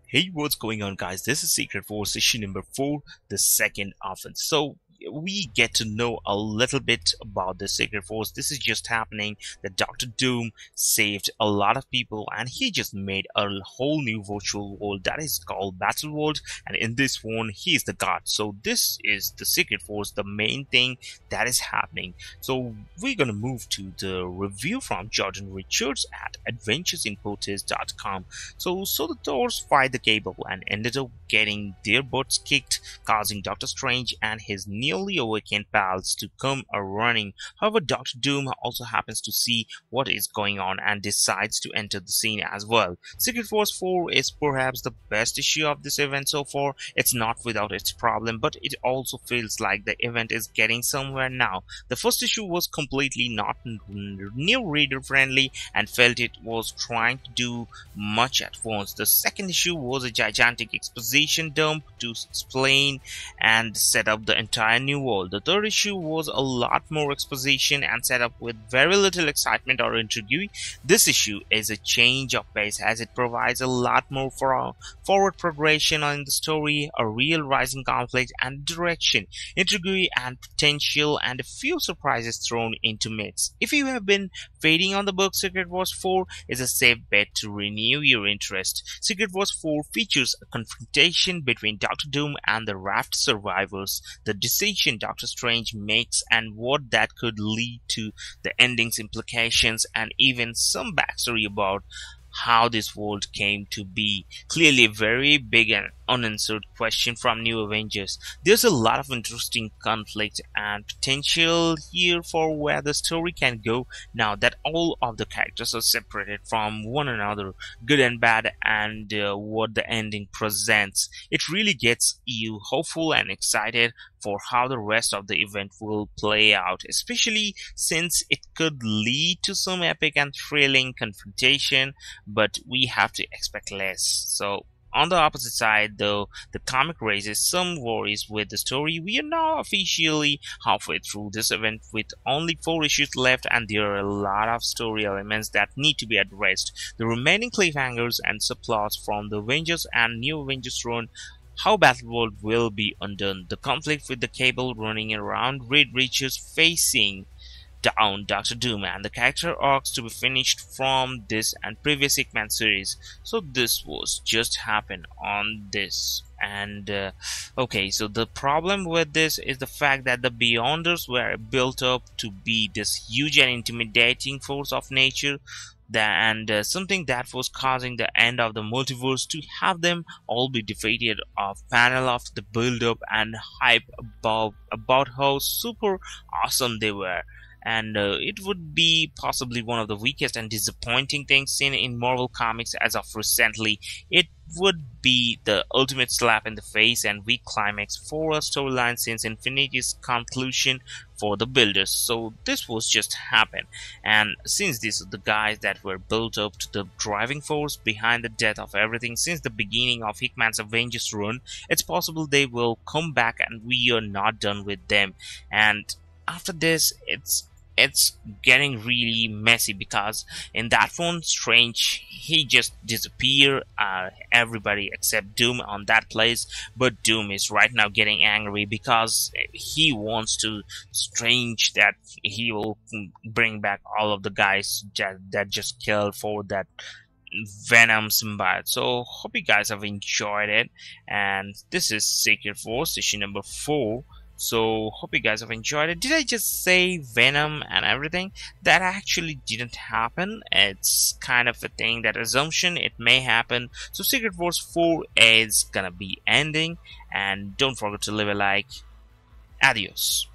Hey, what's going on, guys? This is Secret Force issue number 4, the second offense. So, we get to know a little bit about the Secret Force. This is just happening that Dr. Doom saved a lot of people and he just made a whole new virtual world that is called Battle World. And in this one, he is the god. So, this is the Secret Force, the main thing that is happening. So, we're gonna move to the review from Jordan Richards at adventuresinpotes.com. So the Thors fight the Cable and ended up getting their butts kicked, causing Doctor Strange and his newly awakened pals to come a-running. However, Doctor Doom also happens to see what is going on and decides to enter the scene as well. Secret Force 4 is perhaps the best issue of this event so far. It's not without its problem, but it also feels like the event is getting somewhere now. The first issue was completely not new reader friendly and felt it was trying to do much at once. The second issue was a gigantic exposition dump to explain and set up the entire new world. The third issue was a lot more exposition and set up with very little excitement or intrigue. This issue is a change of pace as it provides a lot more for forward progression in the story, a real rising conflict and direction, intrigue and potential, and a few surprises thrown into mix. If you have been fading on the book, Secret Wars 4 is a safe bet to renew your interest. Secret Wars 4 features a confrontation between Doctor Doom and the raft survivors, the decision Doctor Strange makes and what that could lead to, the ending's implications, and even some backstory about how this world came to be. Clearly a very big and unanswered question from New Avengers. There's a lot of interesting conflict and potential here for where the story can go now that all of the characters are separated from one another, good and bad, and what the ending presents. It really gets you hopeful and excited for how the rest of the event will play out, especially since it could lead to some epic and thrilling confrontation, but we have to expect less. So on the opposite side, though, the comic raises some worries with the story. We are now officially halfway through this event with only 4 issues left, and there are a lot of story elements that need to be addressed. The remaining cliffhangers and subplots from the Avengers and New Avengers run, how Battleworld will be undone, the conflict with the Cable running around, Reed Richards facing down Doctor Doom, and the character arcs to be finished from this and previous Hickman series. So this was just happened on this. And okay, so the problem with this is the fact that the Beyonders were built up to be this huge and intimidating force of nature, and something that was causing the end of the multiverse. To have them all be defeated off panel of the build up and hype about how super awesome they were, and it would be possibly one of the weakest and disappointing things seen in Marvel Comics as of recently. It would be the ultimate slap in the face and weak climax for a storyline since Infinity's conclusion for the builders. So this was just happened, and since these are the guys that were built up to the driving force behind the death of everything since the beginning of Hickman's Avengers run, it's possible they will come back and we are not done with them. And after this, it's getting really messy because in that one, Strange, he just disappeared, everybody except Doom on that place, but Doom is right now getting angry because he wants to Strange that he will bring back all of the guys that just killed for that Venom symbiote. So hope you guys have enjoyed it, and this is Secret Force issue number 4. So hope you guys have enjoyed it. Did I just say Venom and everything? That actually didn't happen. It's kind of a thing, that assumption, it may happen. So Secret Wars 4 is gonna be ending, and don't forget to leave a like. Adios.